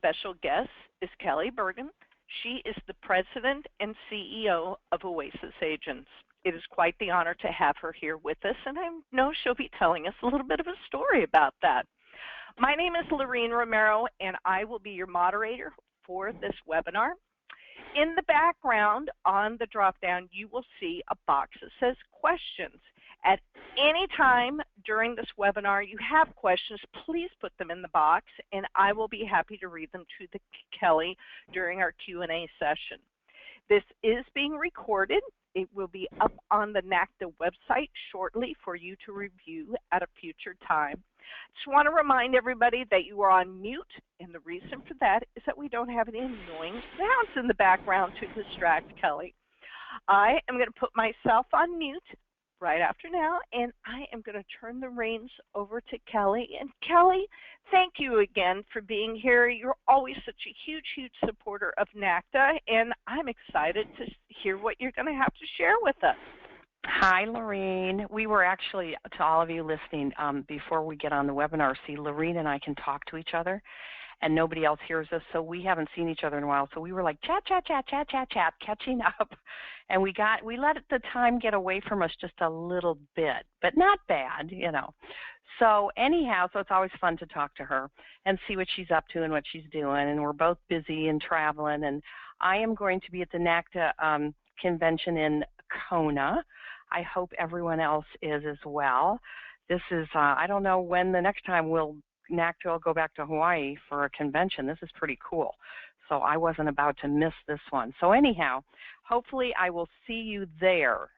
special guest is Kelly Bergen. She is the President and CEO of OASIS Agents. It is quite the honor to have her here with us, and I know she'll be telling us a little bit of a story about that. My name is Lorene Romero, and I will be your moderator for this webinar. In the background on the drop-down, you will see a box that says questions. At any time during this webinar you have questions, please put them in the box, and I will be happy to read them to Kelly during our Q&A session. This is being recorded. It will be up on the NACTA website shortly for you to review at a future time. Just want to remind everybody that you are on mute, and the reason for that is that we don't have any annoying sounds in the background to distract Kelly. I am going to put myself on mute right after now, and I am going to turn the reins over to Kelly. And Kelly, thank you again for being here. You're always such a huge supporter of NACTA, and I'm excited to hear what you're going to have to share with us. Hi, Lorene. We were actually, to all of you listening, before we get on the webinar, see, Lorene and I can talk to each other, and nobody else hears us, so we haven't seen each other in a while. So we were like chat, catching up, and we let the time get away from us just a little bit, but not bad, you know. So anyhow, so it's always fun to talk to her and see what she's up to and what she's doing, and we're both busy and traveling, and I am going to be at the NACTA convention in Kona. I hope everyone else is as well. This is, I don't know when the next time NACTA will go back to Hawaii for a convention. This is pretty cool. So I wasn't about to miss this one. So anyhow, hopefully I will see you there.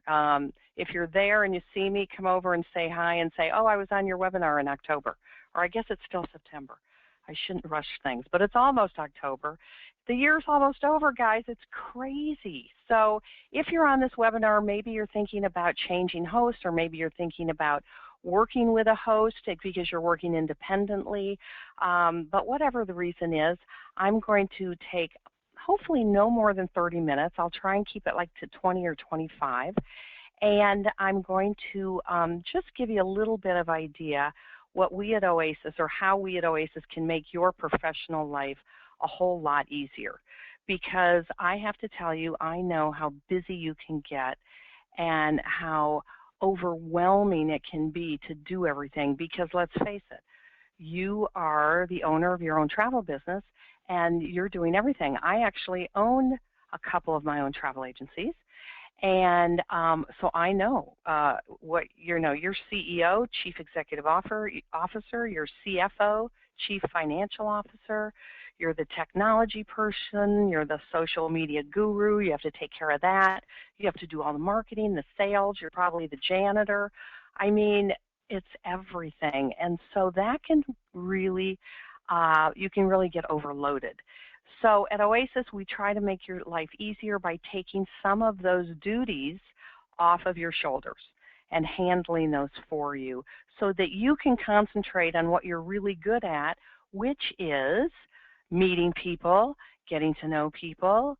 If you're there and you see me, come over and say hi and say, oh, I was on your webinar in October. Or I guess it's still September. I shouldn't rush things, but it's almost October. The year's almost over, guys. It's crazy. So if you're on this webinar, maybe you're thinking about changing hosts, or maybe you're thinking about working with a host because you're working independently. But whatever the reason is, I'm going to take hopefully no more than 30 minutes. I'll try and keep it like to 20 or 25. And I'm going to just give you a little bit of idea what we at OASIS, or how we at OASIS can make your professional life a whole lot easier. Because I have to tell you, I know how busy you can get and how overwhelming it can be to do everything, because let's face it, you are the owner of your own travel business and you're doing everything. I actually own a couple of my own travel agencies, and so I know what your CEO, Chief Executive Officer, your CFO, Chief Financial Officer, you're the technology person, you're the social media guru, you have to take care of that, you have to do all the marketing, the sales, you're probably the janitor. I mean, it's everything. And so that can really, you can really get overloaded. So at OASIS, we try to make your life easier by taking some of those duties off of your shoulders and handling those for you so that you can concentrate on what you're really good at, which is meeting people, getting to know people,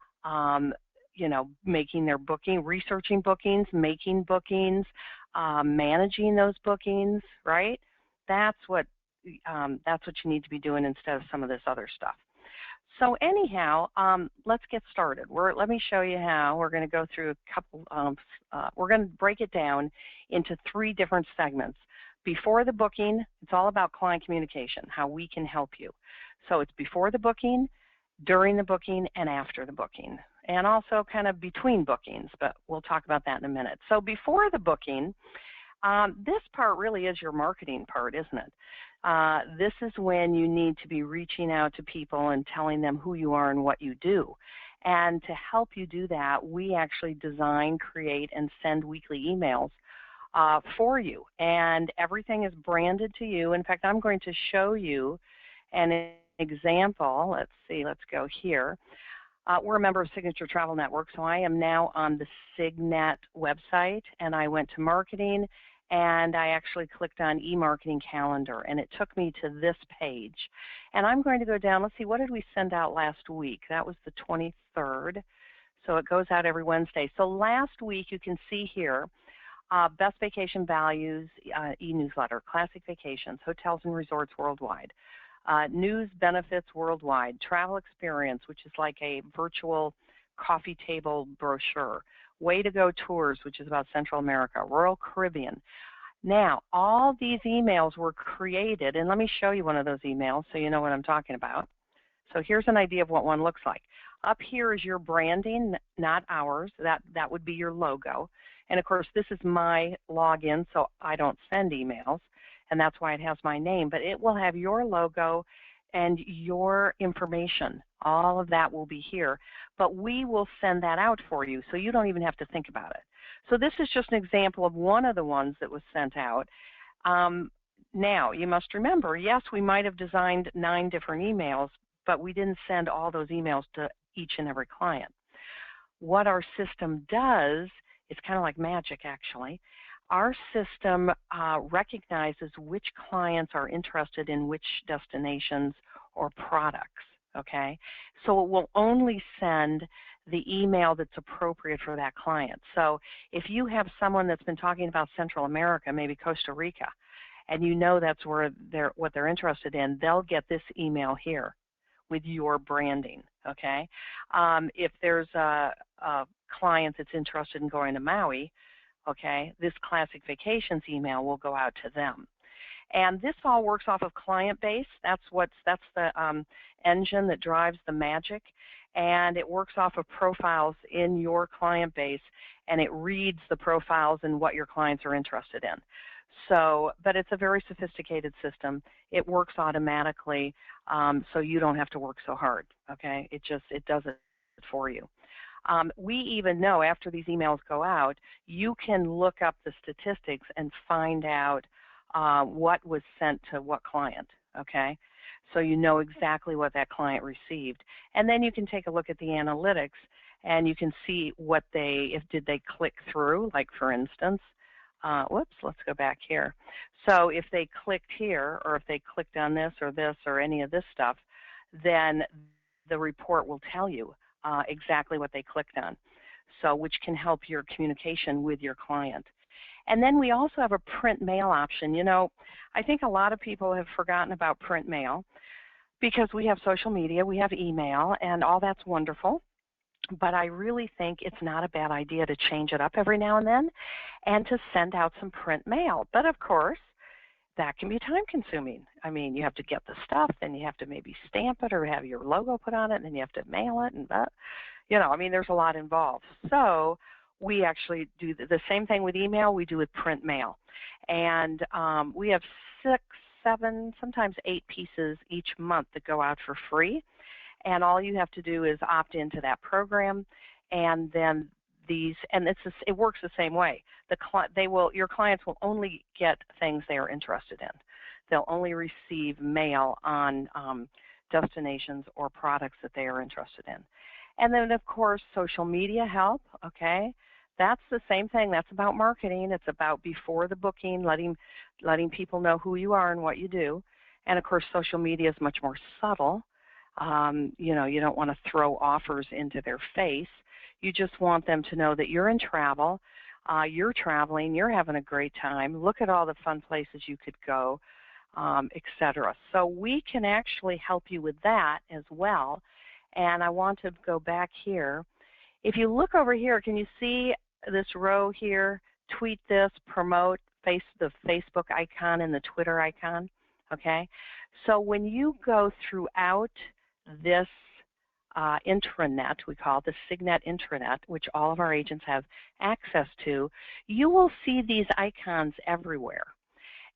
you know, making their booking, researching bookings, making bookings, managing those bookings, right? That's what you need to be doing instead of some of this other stuff. So anyhow, let's get started. Let me show you how. We're going to go through a couple, we're going to break it down into 3 different segments. Before the booking, it's all about client communication, how we can help you. So it's before the booking, during the booking, and after the booking, and also kind of between bookings, but we'll talk about that in a minute. So before the booking, this part really is your marketing part, isn't it? This is when you need to be reaching out to people and telling them who you are and what you do. And to help you do that, we actually design, create, and send weekly emails for you. And everything is branded to you. In fact, I'm going to show you an example. Let's see, let's go here. We're a member of Signature Travel Network, so I am now on the Signet website, and I went to marketing, and I actually clicked on e-marketing calendar, and it took me to this page. And I'm going to go down. Let's see, what did we send out last week? That was the 23rd, so it goes out every Wednesday. So last week, you can see here, Best Vacation Values e-newsletter, Classic Vacations, Hotels and Resorts Worldwide. News benefits worldwide, travel experience, which is like a virtual coffee table brochure, Way to Go tours, which is about Central America, Royal Caribbean. Now, all these emails were created, and let me show you one of those emails so you know what I'm talking about. So here's an idea of what one looks like. Up here is your branding, not ours. That would be your logo. And of course, this is my login, so I don't send emails, and that's why it has my name. But it will have your logo and your information. All of that will be here. But we will send that out for you, so you don't even have to think about it. So this is just an example of one of the ones that was sent out. Now, you must remember, yes, we might have designed 9 different emails, but we didn't send all those emails to each and every client. What our system does, it's kind of like magic actually, our system recognizes which clients are interested in which destinations or products, okay? So it will only send the email that's appropriate for that client. So if you have someone that's been talking about Central America, maybe Costa Rica, and you know that's where what they're interested in, they'll get this email here with your branding, okay? If there's a client that's interested in going to Maui, okay, this Classic Vacations email will go out to them. And this all works off of client base. That's the engine that drives the magic. And it works off of profiles in your client base, and it reads the profiles and what your clients are interested in. So, but it's a very sophisticated system. It works automatically, so you don't have to work so hard, okay? It does it for you. We even know after these emails go out, you can look up the statistics and find out what was sent to what client, okay? So you know exactly what that client received. And then you can take a look at the analytics and you can see what did they click through, like for instance, whoops, let's go back here. So if they clicked here, or if they clicked on this or any of this stuff, then the report will tell you exactly what they clicked on, so which can help your communication with your client. And then we also have a print mail option. You know, I think a lot of people have forgotten about print mail because we have social media, we have email, and all that's wonderful. But I really think it's not a bad idea to change it up every now and then and to send out some print mail. But of course, that can be time consuming. I mean, you have to get the stuff, then you have to maybe stamp it or have your logo put on it, and then you have to mail it, and you know, I mean, there's a lot involved. So we actually do the same thing with email we do with print mail. And we have 6, 7, sometimes 8 pieces each month that go out for free. And all you have to do is opt into that program, and then it works the same way. Your clients will only get things they are interested in. They'll only receive mail on destinations or products that they are interested in. And then, of course, social media help, okay? That's the same thing. That's about marketing. It's about before the booking, letting people know who you are and what you do. And, of course, social media is much more subtle. You know, you don't want to throw offers into their face. You just want them to know that you're in travel, you're traveling, you're having a great time. Look at all the fun places you could go, etc. So we can actually help you with that as well. And I want to go back here. If you look over here, can you see this row here? Tweet this, promote, the Facebook icon and the Twitter icon, okay? So when you go throughout this intranet, we call it the Signet intranet, which all of our agents have access to, you will see these icons everywhere.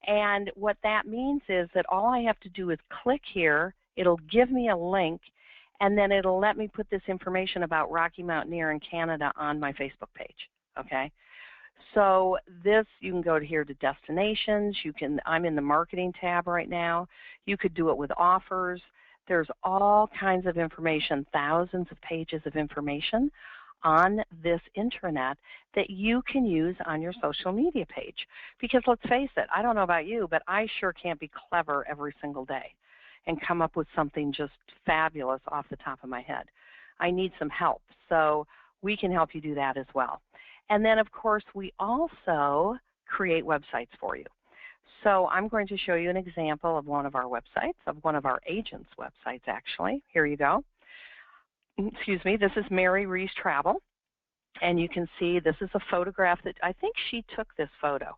And what that means is that all I have to do is click here, it'll give me a link, and then it'll let me put this information about Rocky Mountaineer in Canada on my Facebook page, okay? So this, you can go to here to destinations, I'm in the marketing tab right now, you could do it with offers. There's all kinds of information, thousands of pages of information on this intranet that you can use on your social media page. Because let's face it, I don't know about you, but I sure can't be clever every single day and come up with something just fabulous off the top of my head. I need some help, so we can help you do that as well. And then, of course, we also create websites for you. So I'm going to show you an example of one of our websites, of one of our agents' websites, actually. Here you go. Excuse me, this is Mary Reese Travel. And you can see this is a photograph that I think she took this photo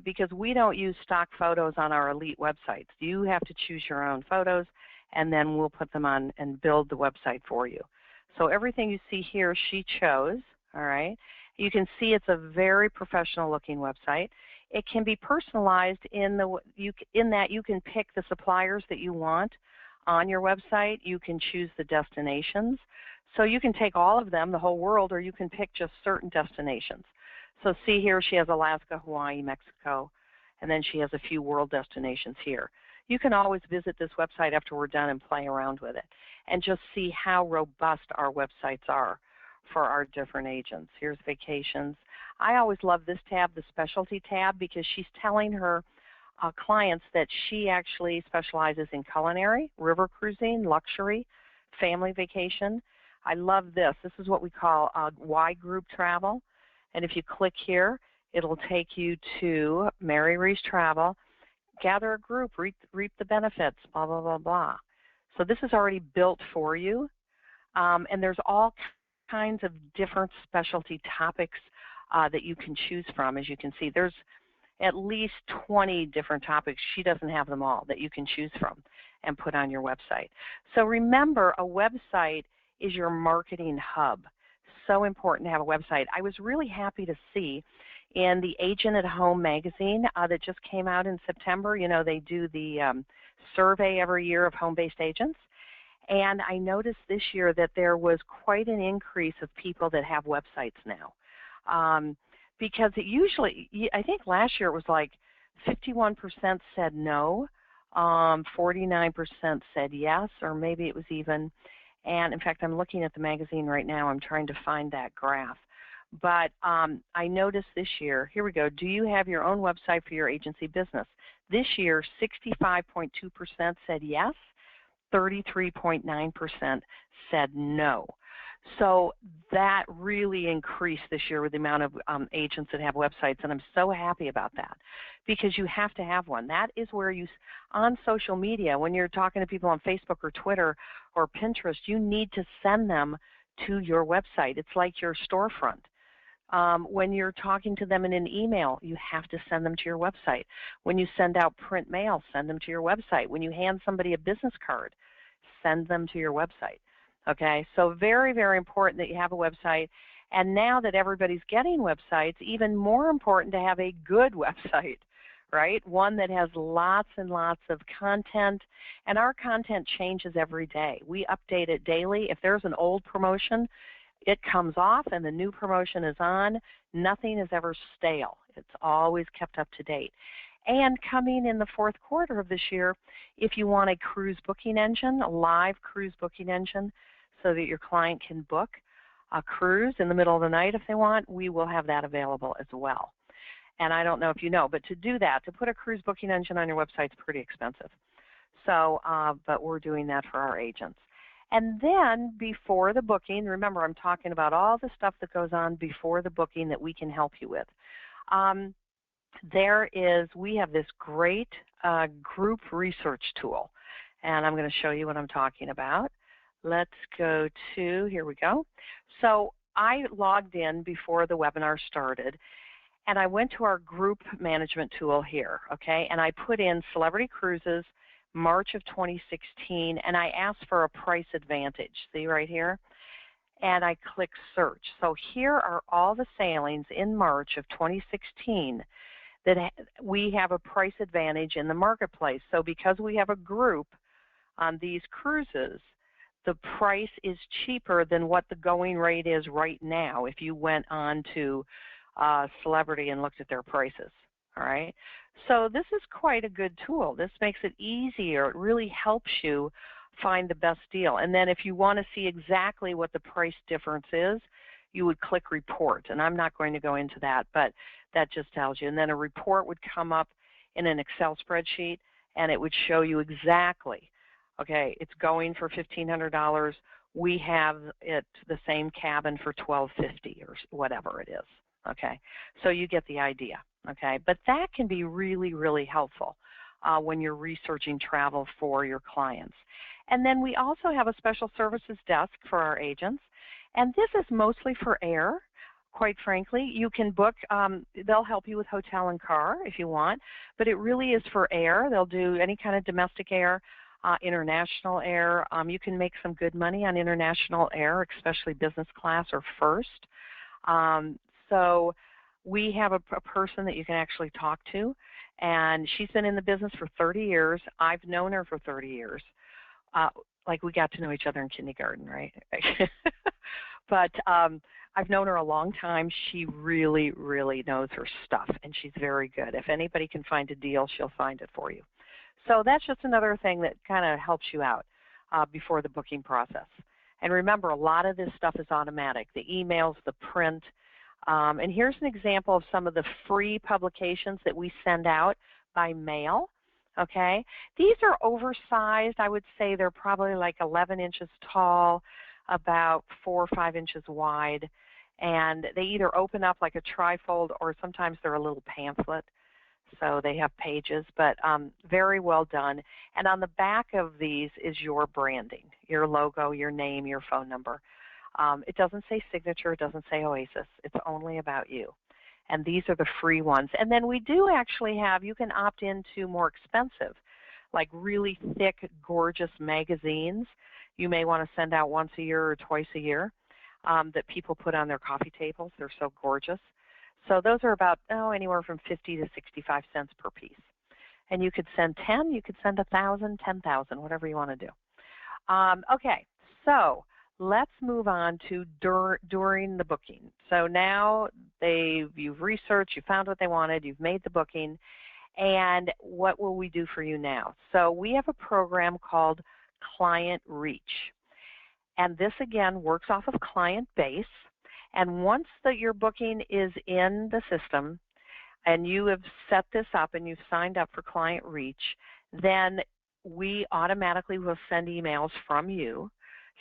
because we don't use stock photos on our elite websites. You have to choose your own photos, and then we'll put them on and build the website for you. So everything you see here, she chose, all right? You can see it's a very professional looking website. It can be personalized in that you can pick the suppliers that you want on your website. You can choose the destinations. So you can take all of them, the whole world, or you can pick just certain destinations. So see here, she has Alaska, Hawaii, Mexico, and then she has a few world destinations here. You can always visit this website after we're done and play around with it and just see how robust our websites are for our different agents. Here's vacations. I always love this tab, the specialty tab, because she's telling her clients that she actually specializes in culinary, river cruising, luxury, family vacation. I love this. This is what we call Y group travel. And if you click here, it'll take you to Mary Reese Travel, gather a group, reap the benefits, blah, blah, blah, blah. So this is already built for you. And there's all kinds of different specialty topics that you can choose from. As you can see, there's at least 20 different topics. She doesn't have them all that you can choose from and put on your website. So remember, a website is your marketing hub. So important to have a website. I was really happy to see in the Agent at Home magazine that just came out in September. You know, they do the survey every year of home-based agents. And I noticed this year that there was quite an increase of people that have websites now. Because it usually, I think last year it was like 51% said no, 49% said yes, or maybe it was even, and in fact, I'm looking at the magazine right now. I'm trying to find that graph. But I noticed this year, here we go, do you have your own website for your agency business? This year, 65.2% said yes, 33.9% said no. So that really increased this year with the amount of agents that have websites, and I'm so happy about that because you have to have one. That is where you, on social media, when you're talking to people on Facebook or Twitter or Pinterest, you need to send them to your website. It's like your storefront. When you're talking to them in an email, you have to send them to your website. When you send out print mail, send them to your website. When you hand somebody a business card, send them to your website. Okay, so very, very important that you have a website. And now that everybody's getting websites, even more important to have a good website, right? One that has lots and lots of content. And our content changes every day. We update it daily. If there's an old promotion, it comes off and the new promotion is on. Nothing is ever stale. It's always kept up to date. And coming in the fourth quarter of this year, if you want a cruise booking engine, a live cruise booking engine, so that your client can book a cruise in the middle of the night if they want, we will have that available as well. And I don't know if you know, but to do that, to put a cruise booking engine on your website is pretty expensive. So, but we're doing that for our agents. And then before the booking, remember I'm talking about all the stuff that goes on before the booking that we can help you with. We have this great group research tool, and I'm going to show you what I'm talking about. Let's go to, here we go. So I logged in before the webinar started, and I went to our group management tool here, okay, and I put in Celebrity Cruises, March of 2016, and I asked for a price advantage, see right here? And I click search. So here are all the sailings in March of 2016 that we have a price advantage in the marketplace. So because we have a group on these cruises, the price is cheaper than what the going rate is right now if you went on to Celebrity and looked at their prices, all right? So this is quite a good tool. This makes it easier. It really helps you find the best deal. And then if you want to see exactly what the price difference is, you would click report. And I'm not going to go into that, but that just tells you. And then a report would come up in an Excel spreadsheet, and it would show you exactly, okay, it's going for $1,500. We have it the same cabin for $1,250 or whatever it is. Okay, so you get the idea. okay? But that can be really, really helpful when you're researching travel for your clients. And then we also have a special services desk for our agents, and this is mostly for air. Quite frankly, you can book, they'll help you with hotel and car if you want, but it really is for air. They'll do any kind of domestic air, international air. You can make some good money on international air, especially business class or first. So we have a person that you can actually talk to, and she's been in the business for 30 years. I've known her for 30 years. Like we got to know each other in kindergarten, right? But I've known her a long time. She really, really knows her stuff, and she's very good. If anybody can find a deal, she'll find it for you. So that's just another thing that kind of helps you out before the booking process. And remember, a lot of this stuff is automatic, the emails, the print. And here's an example of some of the free publications that we send out by mail. Okay, these are oversized. I would say they're probably like 11 inches tall, about 4 or 5 inches wide, and they either open up like a trifold or sometimes they're a little pamphlet. So they have pages, but very well done. And on the back of these is your branding, your logo, your name, your phone number. It doesn't say signature, it doesn't say OASIS. It's only about you. And these are the free ones. And then we do actually have, you can opt into more expensive, like really thick, gorgeous magazines. You may want to send out once a year or twice a year that people put on their coffee tables. They're so gorgeous. So those are about, anywhere from 50 to 65 cents per piece. And you could send 10, you could send 1,000, 10,000, whatever you want to do. Okay, so let's move on to during the booking. So now you've researched, you found what they wanted, you've made the booking, and what will we do for you now? So we have a program called Client Reach. And this, again, works off of client base. And once your booking is in the system and you have set this up and you've signed up for Client Reach, then we automatically will send emails from you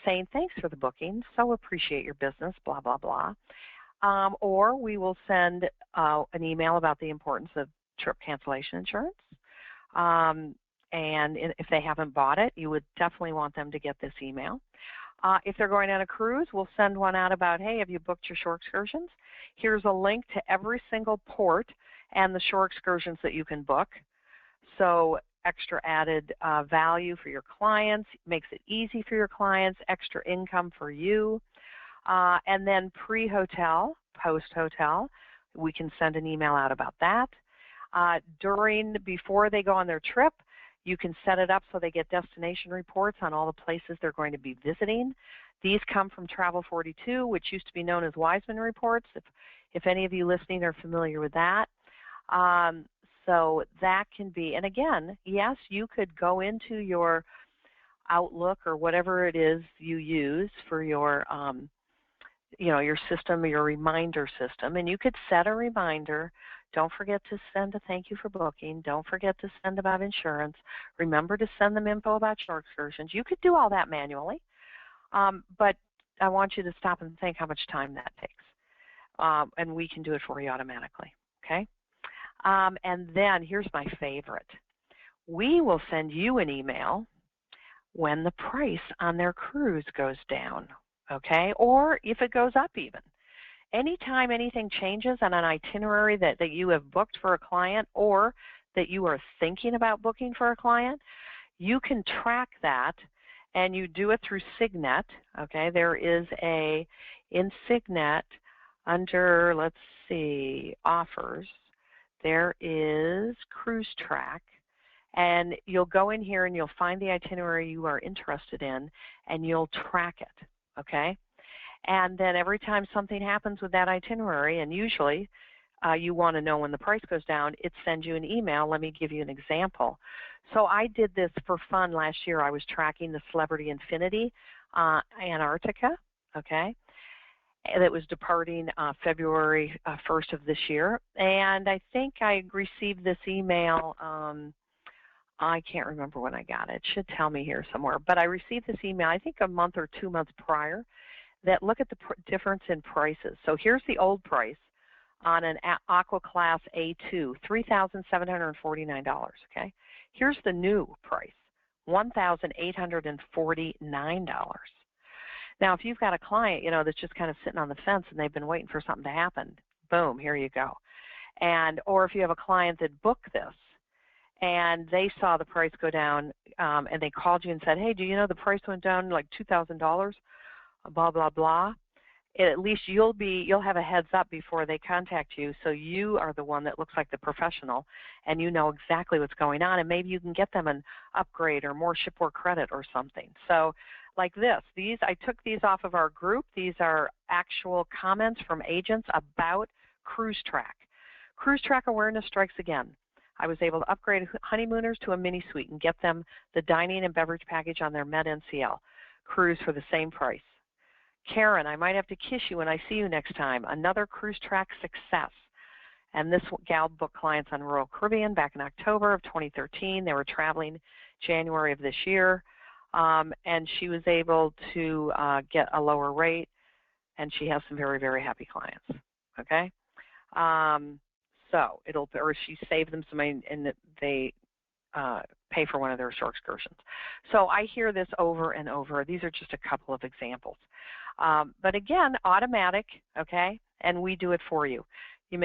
saying, thanks for the booking, so appreciate your business, blah, blah, blah. Or we will send an email about the importance of trip cancellation insurance. And if they haven't bought it, you would definitely want them to get this email. If they're going on a cruise, we'll send one out about, hey, have you booked your shore excursions? Here's a link to every single port and the shore excursions that you can book. So extra added value for your clients, makes it easy for your clients, extra income for you. And then pre-hotel, post-hotel, we can send an email out about that. Before they go on their trip, you can set it up so they get destination reports on all the places they're going to be visiting. These come from Travel 42, which used to be known as Wiseman Reports, if any of you listening are familiar with that. So that can be, and again, yes, you could go into your Outlook or whatever it is you use for your, your system, your reminder system, and you could set a reminder. Don't forget to send a thank you for booking. Don't forget to send about insurance. Remember to send them info about shore excursions. You could do all that manually, but I want you to stop and think how much time that takes. And we can do it for you automatically, okay? And then here's my favorite. We will send you an email when the price on their cruise goes down, okay? Or if it goes up even. Anytime anything changes on an itinerary that you have booked for a client or that you are thinking about booking for a client, you can track that, and you do it through Signet, okay? There is in Signet under, let's see, offers, there is Cruise Track, and you'll go in here and you'll find the itinerary you are interested in, and you'll track it, okay? And then every time something happens with that itinerary, and usually you want to know when the price goes down, it sends you an email. Let me give you an example. So I did this for fun last year. I was tracking the Celebrity Infinity Antarctica, okay? That was departing February 1st of this year. And I think I received this email, I can't remember when I got it. It should tell me here somewhere. But I received this email, I think a month or 2 months prior, that look at the difference in prices. So here's the old price on an Aqua Class A2, $3,749, okay? Here's the new price, $1,849. Now, if you've got a client, you know, that's just kind of sitting on the fence and they've been waiting for something to happen, boom, here you go. And or if you have a client that booked this and they saw the price go down and they called you and said, hey, do you know the price went down like $2,000, blah, blah, blah. At least you'll have a heads up before they contact you, so you are the one that looks like the professional and you know exactly what's going on, and maybe you can get them an upgrade or more shipboard credit or something. So like this, I took these off of our group. These are actual comments from agents about Cruise Track. Cruise Track awareness strikes again. I was able to upgrade honeymooners to a mini suite and get them the dining and beverage package on their Med NCL cruise for the same price. Karen, I might have to kiss you when I see you next time. Another Cruise Track success. And this gal booked clients on Royal Caribbean back in October of 2013. They were traveling January of this year. And she was able to get a lower rate, and she has some very, very happy clients. Okay? So or she saved them some money, and they pay for one of their shore excursions. So I hear this over and over. These are just a couple of examples. But again, automatic, okay, and we do it for you. You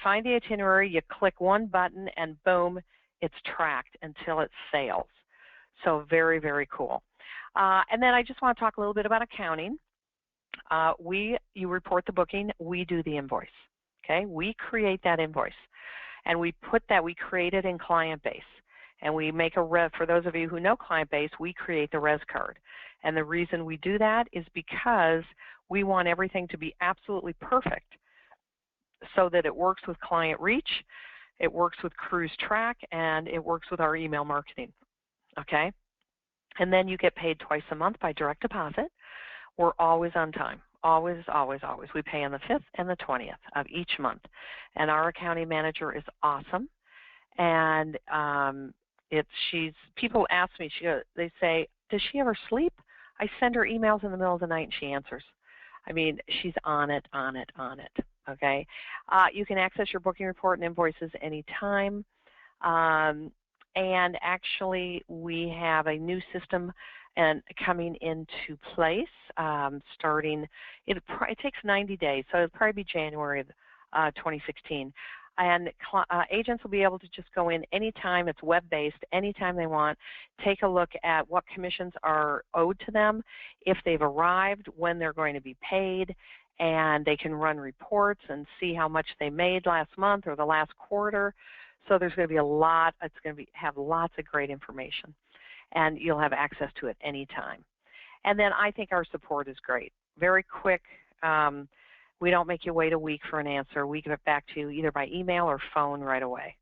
find the itinerary, you click one button, and boom, it's tracked until it sails. So very, very cool. And then I just want to talk a little bit about accounting. You report the booking, we do the invoice. Okay, we create that invoice, and we create it in Client Base, and we make for those of you who know Client Base, we create the res card. And the reason we do that is because we want everything to be absolutely perfect so that it works with Client Reach, it works with Cruise Track, and it works with our email marketing. Okay, and then you get paid twice a month by direct deposit. We're always on time. Always, always, always. We pay on the 5th and the 20th of each month. And our accounting manager is awesome. And people ask me, they say, does she ever sleep? I send her emails in the middle of the night and she answers. I mean, she's on it, okay? You can access your booking report and invoices anytime. And actually, we have a new system coming into place starting, it takes 90 days, so it'll probably be January of 2016. And agents will be able to just go in anytime. It's web-based, anytime they want, take a look at what commissions are owed to them, if they've arrived, when they're going to be paid, and they can run reports and see how much they made last month or the last quarter. So there's going to be it's going to have lots of great information, and you'll have access to it anytime. And then I think our support is great. Very quick. We don't make you wait a week for an answer. We give it back to you either by email or phone right away.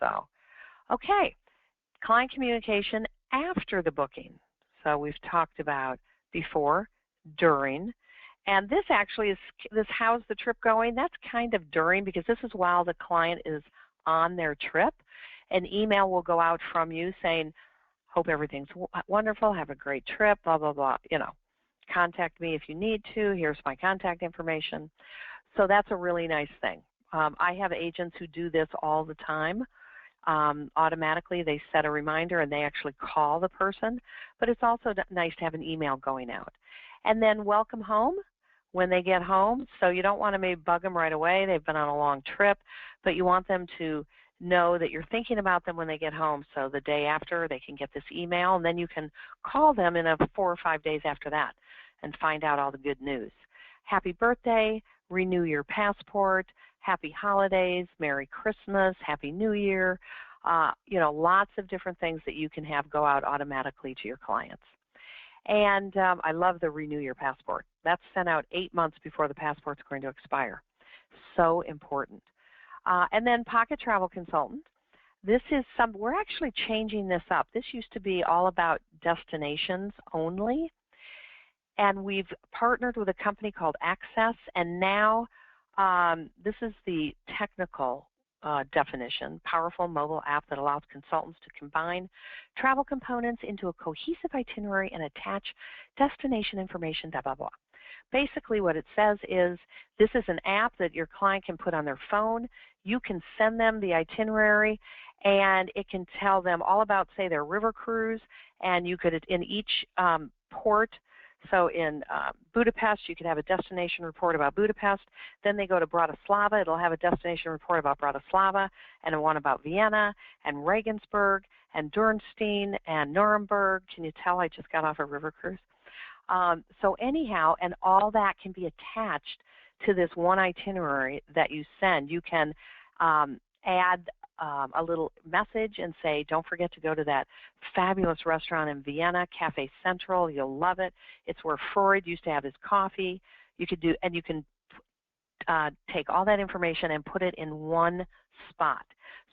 So, okay, client communication after the booking. So we've talked about before, during, and this actually is how's the trip going? That's kind of during, because this is while the client is on their trip. An email will go out from you saying, hope everything's wonderful, have a great trip, blah, blah, blah, contact me if you need to, here's my contact information. So that's a really nice thing. I have agents who do this all the time. Automatically, they set a reminder and they actually call the person, but it's also nice to have an email going out. And then welcome home when they get home. So you don't want to maybe bug them right away. They've been on a long trip, but you want them to know that you're thinking about them when they get home. So the day after, they can get this email, and then you can call them in 4 or 5 days after that and find out all the good news. Happy birthday, renew your passport, happy holidays, Merry Christmas, Happy New Year, lots of different things that you can have go out automatically to your clients. And I love the renew your passport. That's sent out 8 months before the passport's going to expire. So important. And then Pocket Travel Consultant. This is we're actually changing this up. This used to be all about destinations only. And we've partnered with a company called Access, and now this is the technical definition, powerful mobile app that allows consultants to combine travel components into a cohesive itinerary and attach destination information, blah, blah, blah. basically what it says is this is an app that your client can put on their phone. You can send them the itinerary, and it can tell them all about, say, their river cruise, and you could, in each port, so in Budapest, you could have a destination report about Budapest. Then they go to Bratislava. It'll have a destination report about Bratislava, and one about Vienna, and Regensburg, and Dürnstein, and Nuremberg. Can you tell I just got off a river cruise? So anyhow, and all that can be attached to this one itinerary that you send. You can add a little message and say, don't forget to go to that fabulous restaurant in Vienna, Cafe Central. You'll love it. It's where Freud used to have his coffee. You could do, and you can take all that information and put it in one spot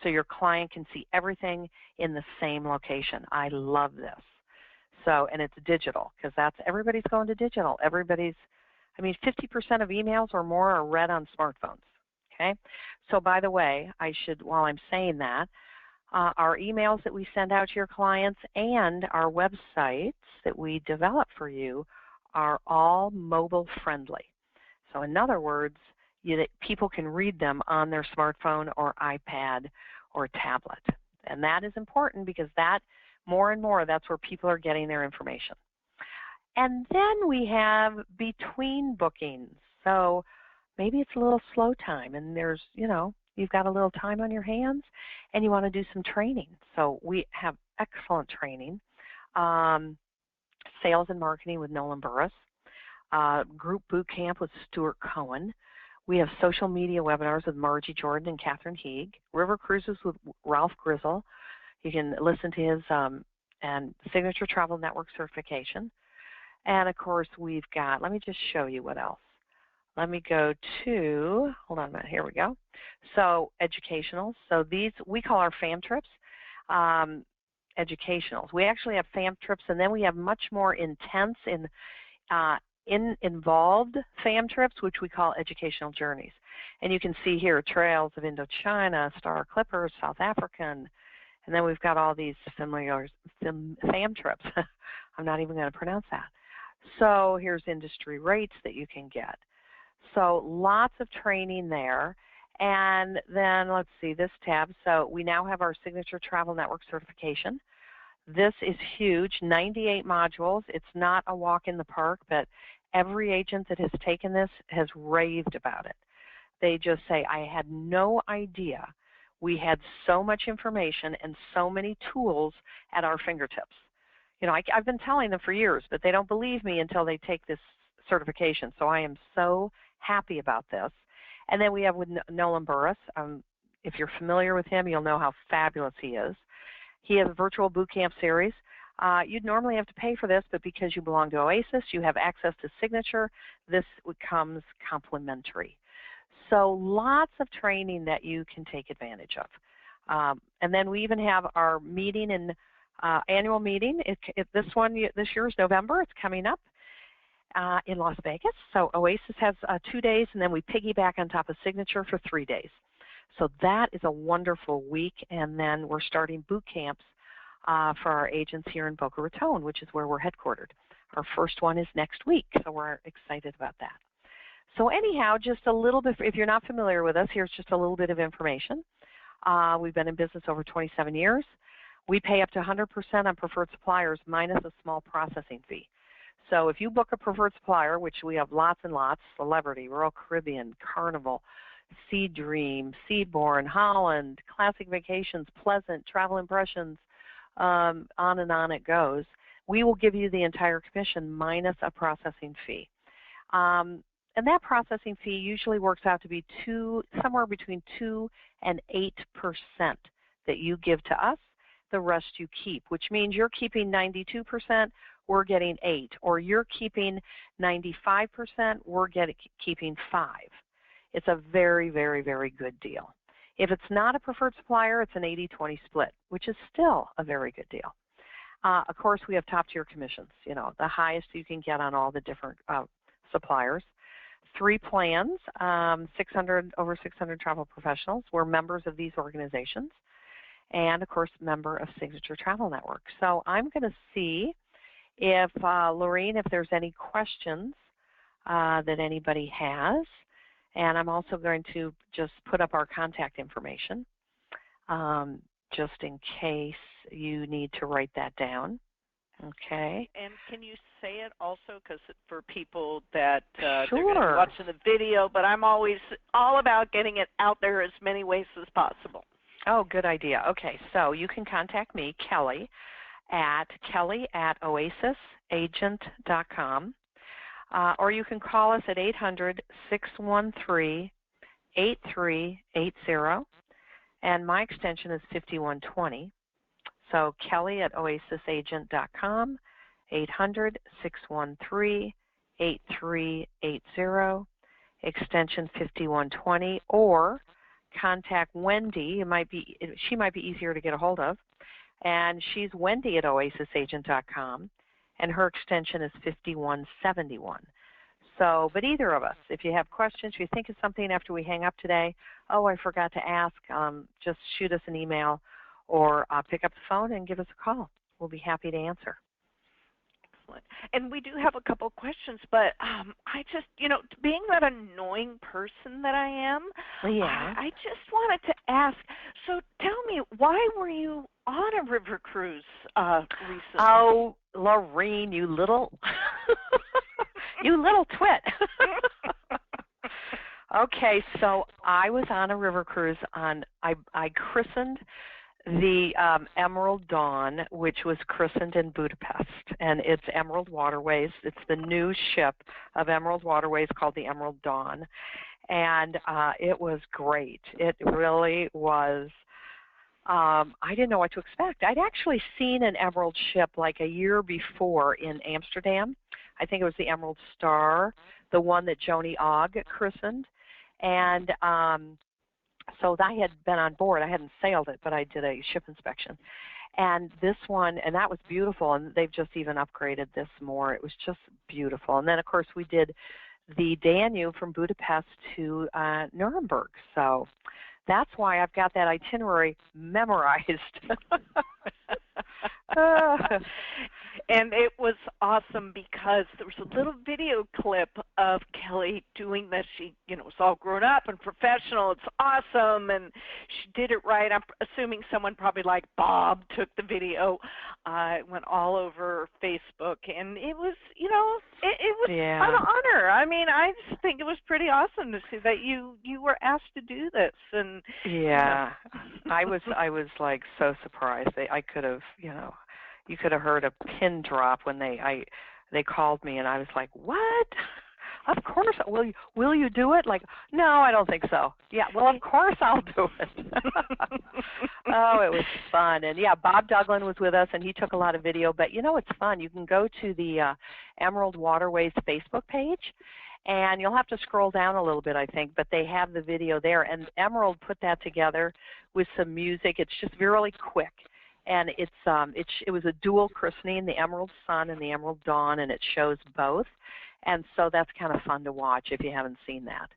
so your client can see everything in the same location. I love this. So, and it's digital, because that's, everybody's going to digital. Everybody's, I mean, 50% of emails or more are read on smartphones. Okay, so by the way, I should, while I'm saying that, our emails that we send out to your clients and our websites that we develop for you are all mobile friendly. So in other words, people can read them on their smartphone or iPad or tablet. And that is important, because that, more and more, that's where people are getting their information. And then we have between bookings. So maybe it's a little slow time, and there's, you know, you've got a little time on your hands and you want to do some training. So we have excellent training. Sales and marketing with Nolan, group boot camp with Stuart Cohen. We have social media webinars with Margie Jordan and Catherine Heeg. River cruises with Ralph Grizzle. You can listen to his and Signature Travel Network certification. And of course, we've got, let me just show you what else. Let me go to, hold on a minute, here we go. So educational, so these, we call our FAM trips educationals. We actually have FAM trips, and then we have much more intense involved FAM trips, which we call educational journeys. And you can see here, Trails of Indochina, Star Clippers, South African, and then we've got all these familiar FAM trips. I'm not even going to pronounce that. So here's industry rates that you can get. So lots of training there. And then let's see this tab. So we now have our Signature Travel Network certification. This is huge, 98 modules. It's not a walk in the park, but every agent that has taken this has raved about it. They just say, I had no idea we had so much information and so many tools at our fingertips. You know, I've been telling them for years, but they don't believe me until they take this certification. So I am so happy about this. And then we have with Nolan Burris. If you're familiar with him, you'll know how fabulous he is. He has a virtual boot camp series. You'd normally have to pay for this, but because you belong to OASIS, you have access to Signature. This becomes complimentary. So lots of training that you can take advantage of. And then we even have our meeting and annual meeting. This year is November. It's coming up in Las Vegas. So OASIS has 2 days, and then we piggyback on top of Signature for 3 days. So that is a wonderful week, and then we're starting boot camps for our agents here in Boca Raton, which is where we're headquartered. Our first one is next week, so we're excited about that. So anyhow, just a little bit, if you're not familiar with us, here's just a little bit of information. We've been in business over 27 years. We pay up to 100% on preferred suppliers minus a small processing fee. So if you book a preferred supplier, which we have lots and lots, Celebrity, Royal Caribbean, Carnival, Sea Dream, Seabourn, Holland, Classic Vacations, Pleasant, Travel Impressions, on and on it goes, we will give you the entire commission minus a processing fee. And that processing fee usually works out to be somewhere between 2 and 8% that you give to us. The rest you keep, which means you're keeping 92%, we're getting 8%, or you're keeping 95%, we're keeping 5%. It's a very, very, very good deal. If it's not a preferred supplier, it's an 80-20 split, which is still a very good deal. Of course, we have top-tier commissions, you know, the highest you can get on all the different suppliers. 3 plans, over 600 travel professionals. We're members of these organizations, and of course, member of Signature Travel Network. So I'm going to see if, Lorene, if there's any questions that anybody has. And I'm also going to just put up our contact information just in case you need to write that down. Okay. And can you say it also, because for people that Sure. they're going to be watching the video, but I'm always all about getting it out there as many ways as possible. Oh, good idea. Okay, so you can contact me, Kelly at oasisagent.com, or you can call us at 800-613-8380, and my extension is 5120. So Kelly at oasisagent.com, 800-613-8380, extension 5120, or contact Wendy. She might be easier to get a hold of, and she's Wendy at oasisagent.com, and her extension is 5171. So, but either of us, if you have questions, if you think of something after we hang up today, oh, I forgot to ask, just shoot us an email or pick up the phone and give us a call. We'll be happy to answer. Excellent. And we do have a couple questions, but I just, being that annoying person that I am, I just wanted to ask, so tell me, why were you on a river cruise recently? Oh, Lorene, you little, you little twit. Okay, so I was on a river cruise I christened the Emerald Dawn, which was christened in Budapest, and it's Emerald Waterways. It's the new ship of Emerald Waterways called the Emerald Dawn, and it was great. It really was. I didn't know what to expect. I'd actually seen an Emerald ship like a year before in Amsterdam. I think it was the Emerald Star, the one that Joni Ogg christened, and so I had been on board. I hadn't sailed it, but I did a ship inspection. And this one, and that was beautiful, and they've just even upgraded this more. It was just beautiful. And then, of course, we did the Danube from Budapest to Nuremberg. So that's why I've got that itinerary memorized. And it was awesome because there was a little video clip of Kelly doing this. She, was all grown up and professional. It's awesome, and she did it right. I'm assuming someone probably like Bob took the video. It went all over Facebook, and it was, it was an honor. I mean, I just think it was pretty awesome to see that you were asked to do this. And I was like so surprised. I could have, you could have heard a pin drop when they called me, and I was like, what? Of course. Will you do it? Like, no, I don't think so. Yeah, well, of course I'll do it. Oh, it was fun. And Bob Douglin was with us, and he took a lot of video. But it's fun. You can go to the Emerald Waterways Facebook page, and you'll have to scroll down a little bit, I think, but they have the video there. And Emerald put that together with some music. It's just really quick. And it was a dual christening, the Emerald Sun and the Emerald Dawn, and it shows both. And so that's kind of fun to watch if you haven't seen that.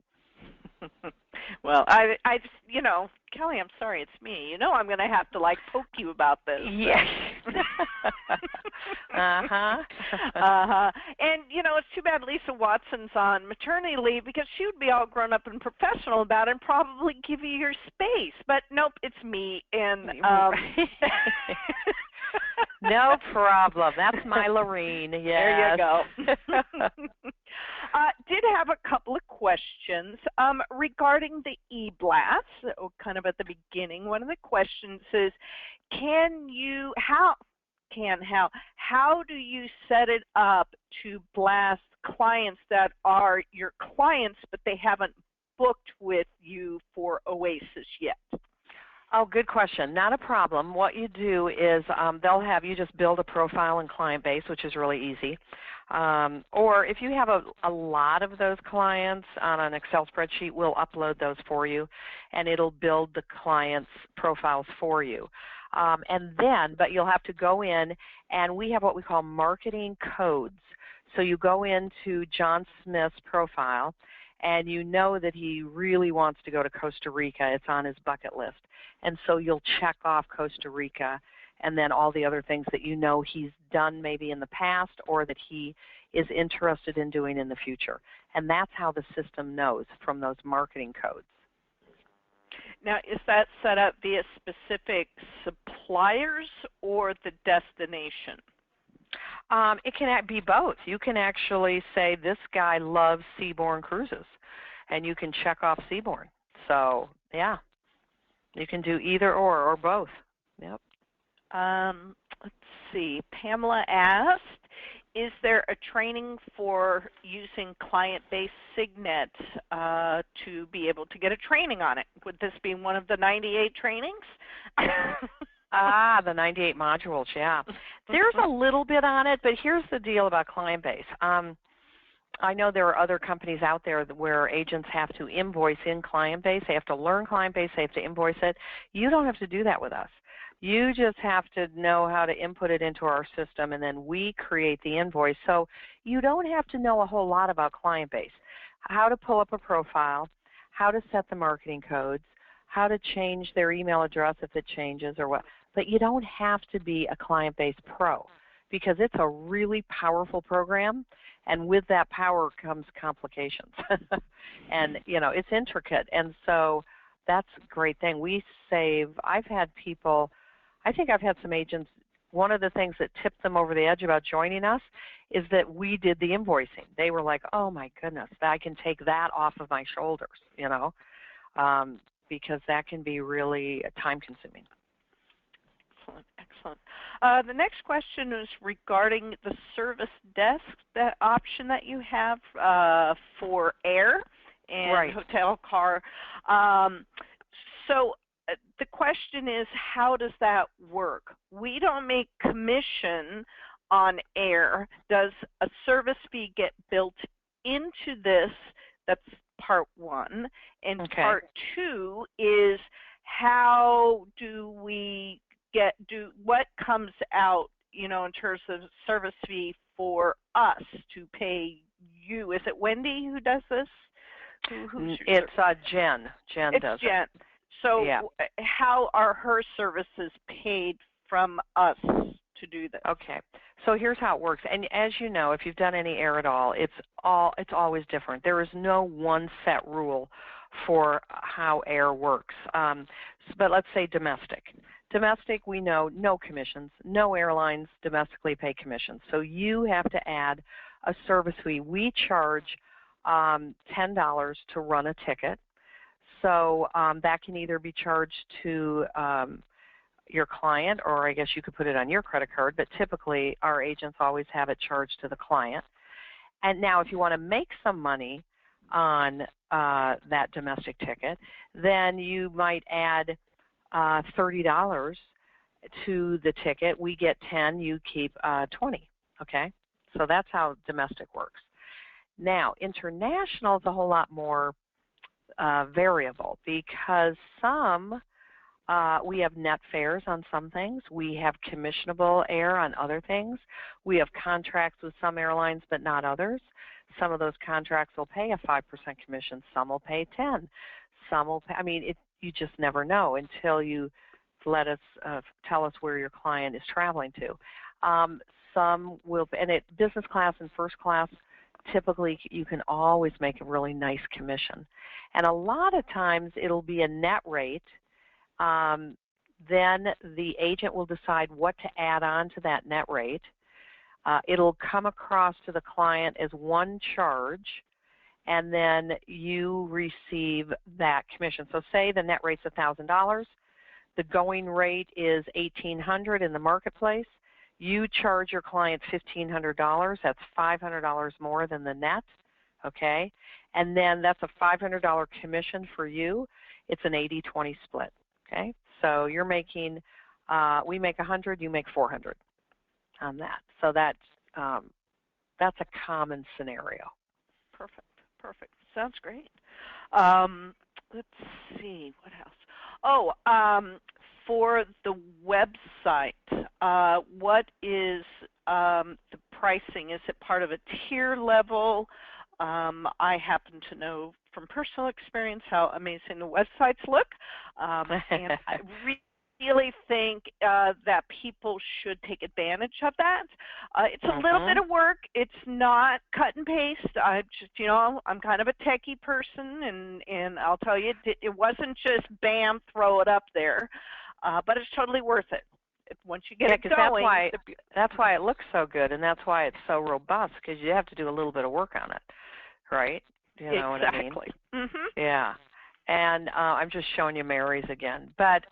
Well, I Kelly, I'm sorry, it's me. I'm going to have to poke you about this. Yes. And it's too bad Lisa Watson's on maternity leave, because she would be all grown up and professional about it and probably give you your space. But nope, it's me. And no problem. That's my Lorene. Yes. There you go. Did have a couple of questions regarding the eblast. Kind of at the beginning, one of the questions is, how do you set it up to blast clients that are your clients but they haven't booked with you for OASIS yet? Oh, good question. Not a problem. What you do is they'll have you just build a profile and client base, which is really easy. Or if you have a lot of those clients on an Excel spreadsheet, we'll upload those for you, and it'll build the clients' profiles for you. But you'll have to go in, and we have what we call marketing codes. So you go into John Smith's profile, and you know that he really wants to go to Costa Rica. It's on his bucket list. And so you'll check off Costa Rica, and then all the other things that you know he's done maybe in the past or that he is interested in doing in the future. And that's how the system knows from those marketing codes. Now, is that set up via specific suppliers or the destination? It can be both. You can actually say, this guy loves seaborne cruises, and you can check off seaborne. So, yeah, you can do either or both. Yep. Let's see. Pamela asked, is there a training for using client-based Signet to be able to get a training on it? Would this be one of the 98 trainings? The 98 modules, yeah. There's a little bit on it, but here's the deal about client base. I know there are other companies out there where agents have to invoice in client base. They have to learn client base. They have to invoice it. You don't have to do that with us. You just have to know how to input it into our system, and then we create the invoice. So you don't have to know a whole lot about client base, how to pull up a profile, how to set the marketing codes, how to change their email address if it changes or what. But you don't have to be a client-based pro because it's a really powerful program, and with that power comes complications. And, you know, it's intricate. And so that's a great thing. I've had people, I think I've had some agents, one of the things that tipped them over the edge about joining us is that we did the invoicing. They were like, oh my goodness, I can take that off of my shoulders, you know, because that can be really time consuming. Excellent, excellent. The next question is regarding the service desk, that option that you have for air and right. hotel car. So the question is, how does that work? We don't make commission on air. Does a service fee get built into this? That's part one. And okay. Part two is, how do we what comes out, you know, in terms of service fee for us to pay you? Is it Wendy who does this? It's Jen. Jen it's does Jen. it. So yeah. How are her services paid from us to do this? Okay. So here's how it works. And as you know, if you've done any air at all, it's always different. There is no one set rule for how air works. But let's say domestic. Domestic, we know no commissions. No airlines domestically pay commissions. So you have to add a service fee. We charge $10 to run a ticket. So that can either be charged to your client, or I guess you could put it on your credit card, but typically our agents always have it charged to the client. And now if you want to make some money on that domestic ticket, then you might add $30 to the ticket. We get 10, you keep 20, okay? So that's how domestic works. Now, international is a whole lot more variable because we have net fares on some things. We have commissionable air on other things. We have contracts with some airlines but not others. Some of those contracts will pay a 5% commission. Some will pay 10. Some will pay, I mean, you just never know until you let us tell us where your client is traveling to. Some will, and at business class and first class, typically you can always make a really nice commission. And a lot of times it'll be a net rate. Then the agent will decide what to add on to that net rate. It'll come across to the client as one charge, and then you receive that commission. So say the net rate's $1,000. The going rate is $1,800 in the marketplace. You charge your client $1,500. That's $500 more than the net, okay? And then that's a $500 commission for you. It's an 80-20 split, okay? So you're making, we make 100, you make 400 on that. So that's a common scenario. Perfect, perfect. Sounds great. Let's see, what else? Oh, for the website, what is the pricing? Is it part of a tier level? I happen to know from personal experience how amazing the websites look. And I really think that people should take advantage of that. It's a little bit of work. It's not cut and paste. I just, I'm kind of a techie person, and I'll tell you, it wasn't just bam, throw it up there, but it's totally worth it. Once you get it going. That's why it looks so good, and that's why it's so robust, because you have to do a little bit of work on it, right? You know what I mean? Exactly. Mm-hmm. Yeah. And I'm just showing you Mary's again. But,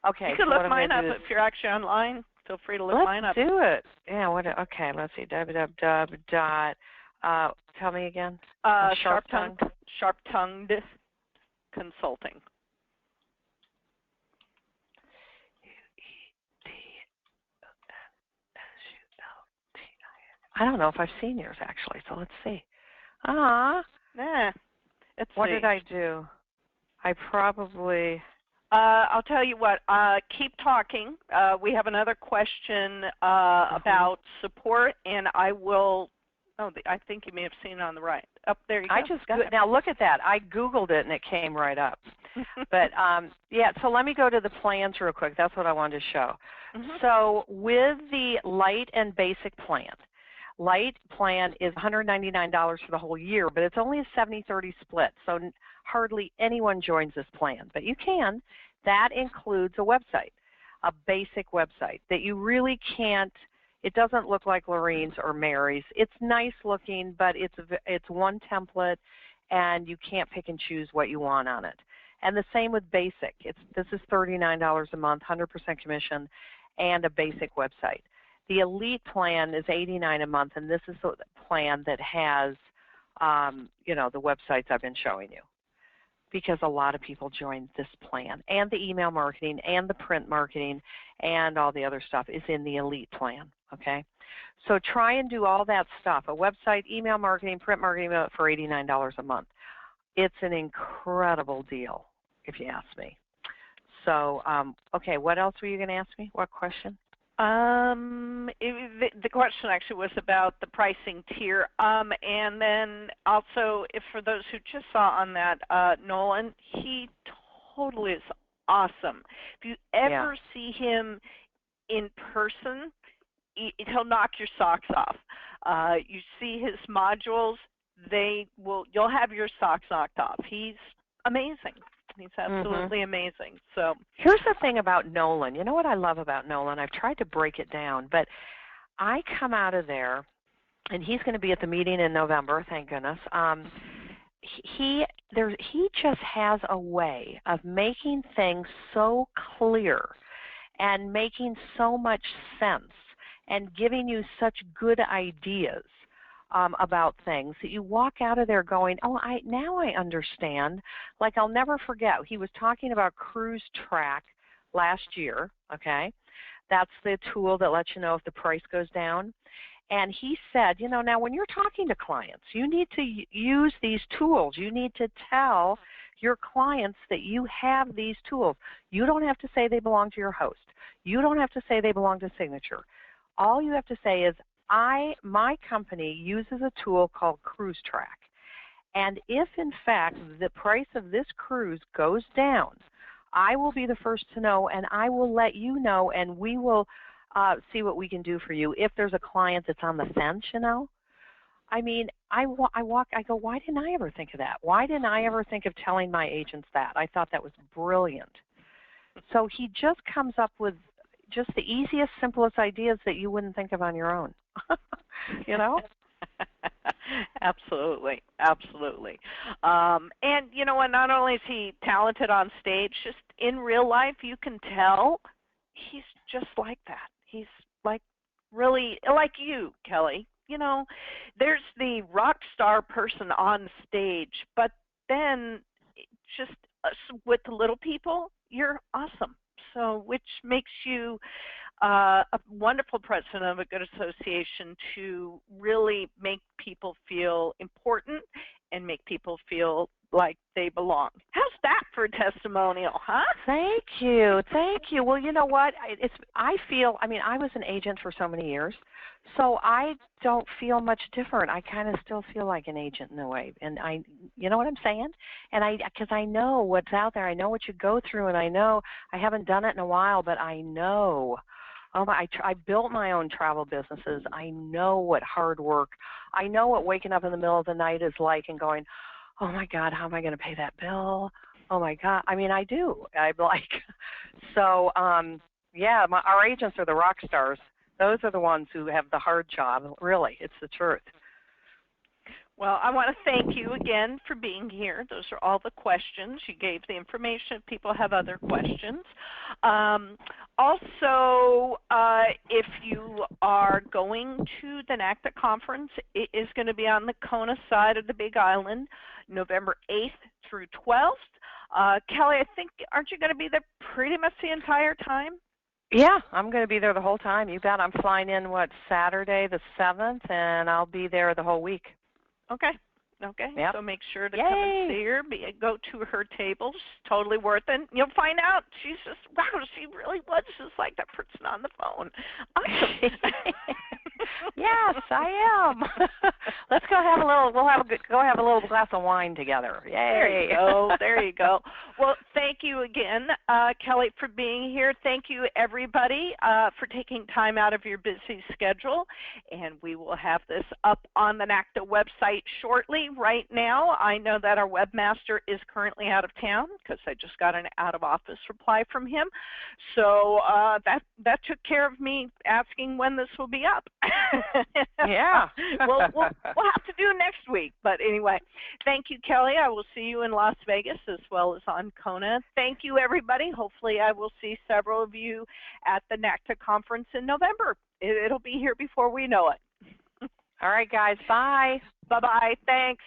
okay. You can look mine up if you're actually online. Feel free to look mine up. Let's do it. Yeah, okay, let's see. www. Tell me again. Sharp-tongued consulting. I don't know if I've seen yours, actually, so let's see. What did I do? I probably... I'll tell you what, keep talking. We have another question about support, and I will... I think you may have seen it on the right. Up there you go. Now, look at that. I Googled it, and it came right up. But, yeah, so let me go to the plans real quick. That's what I wanted to show. So with the light and basic plan, light plan is $199 for the whole year, but it's only a 70-30 split, so hardly anyone joins this plan. But you can. That includes a website, a basic website that you really can't. It doesn't look like Lorraine's or Mary's. It's nice looking, but it's one template, and you can't pick and choose what you want on it. And the same with basic. This is $39 a month, 100% commission, and a basic website. The elite plan is $89 a month, and this is the plan that has, the websites I've been showing you, because a lot of people join this plan. And the email marketing and the print marketing and all the other stuff is in the elite plan, okay? So try and do all that stuff, a website, email marketing, print marketing for $89 a month. It's an incredible deal, if you ask me. So, okay, what else were you going to ask me? What question? The question actually was about the pricing tier, and then also, if for those who just saw on that, Nolan, he totally is awesome. If you ever see him in person, he'll knock your socks off. You see his modules, you'll have your socks knocked off. He's amazing. He's absolutely amazing. So here's the thing about Nolan. You know what I love about Nolan? I've tried to break it down, but I come out of there, and he's going to be at the meeting in November, thank goodness. He just has a way of making things so clear and making so much sense and giving you such good ideas about things that you walk out of there going, now I understand. Like, I'll never forget, he was talking about Cruise Track last year, okay? That's the tool that lets you know if the price goes down. And he said, now when you're talking to clients, you need to use these tools. You need to tell your clients that you have these tools. You don't have to say they belong to your host. You don't have to say they belong to Signature. All you have to say is, my company uses a tool called Cruise Track, and if in fact the price of this cruise goes down, I will be the first to know, and I will let you know, and we will see what we can do for you. If there's a client that's on the fence, I mean, I go, why didn't I ever think of that? Why didn't I ever think of telling my agents that? I thought that was brilliant. So he just comes up with just the easiest, simplest ideas that you wouldn't think of on your own. Absolutely, absolutely. And not only is he talented on stage, just in real life, you can tell he's just like that. He's like really like you, Kelly. There's the rock star person on stage, but then just with the little people, you're awesome. So, which makes you a wonderful president of a good association to really make people feel important and make people feel like they belong. How's that for a testimonial, huh? Thank you. Thank you. Well, you know what? I feel, I mean, I was an agent for so many years, so I don't feel much different. I kind of still feel like an agent in a way. And you know what I'm saying? And because I know what's out there. I know what you go through, and I know I haven't done it in a while, but I know. Oh my, I built my own travel businesses. I know what hard work, I know what waking up in the middle of the night is like and going, oh my God, how am I going to pay that bill? Oh my God. I mean, I do. I'm like, so yeah, our agents are the rock stars. Those are the ones who have the hard job. Really, it's the truth. Well, I want to thank you again for being here. Those are all the questions. You gave the information if people have other questions. Also, if you are going to the NACTA conference, it is going to be on the Kona side of the Big Island, November 8th through 12th. Kelly, I think, aren't you going to be there pretty much the entire time? Yeah, I'm going to be there the whole time. You bet. I'm flying in, Saturday the 7th, and I'll be there the whole week. Okay. Okay. Yep. So make sure to Yay. come and see her. Go to her table. She's totally worth it. You'll find out she's just, wow, she really was just like that person on the phone. Awesome. Yes, I am. Let's go have a little. Go have a little glass of wine together. Yay! There you go. There you go. Well, thank you again, Kelly, for being here. Thank you, everybody, for taking time out of your busy schedule. And we will have this up on the NACTA website shortly. Right now, I know that our webmaster is currently out of town because I just got an out-of-office reply from him. So that took care of me asking when this will be up. Yeah. we'll have to do next week. But anyway, thank you, Kelly. I will see you in Las Vegas as well as on Kona. Thank you, everybody. Hopefully I will see several of you at the NACTA conference in November. It'll be here before we know it. All right, guys. Bye. Bye-bye. Thanks.